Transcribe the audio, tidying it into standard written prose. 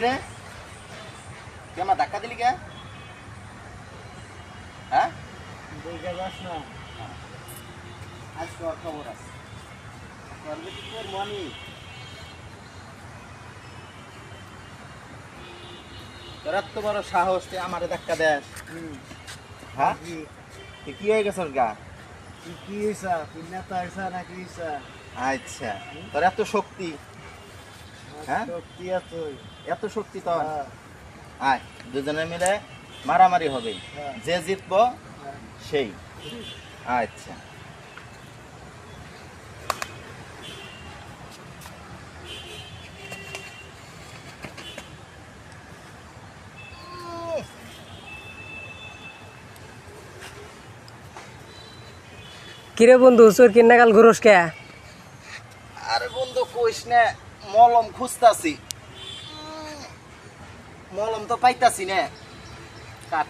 রে তুই আমার ধাক্কা দিলি কে? হ্যাঁ দেখে যাস না। আজকে ওর খবর আছে। তোর বেটি তোর মনি তোর এত বড় সাহস তুই আমারে ধাক্কা দেস? হ্যাঁ তুই কি হয়ে গেছিস গা? কি হইছা? তুই নেতা হইছা নাকি হইছা? আচ্ছা তোর এত শক্তি, হ্যাঁ? শক্তি এতই। এত শক্তি তোর? হ্যাঁ, আয় দুজনে মিলে মারামারি হবে, হ্যাঁ, যে জিতবো হ্যাঁ। সেই। আচ্ছা কিরে বন্ধু চোর কিনা কাল ঘুরস কে? আরে বন্ধু কইস না, মলম খুঁজতাছি, মলম তো পাইতাছি না। কাট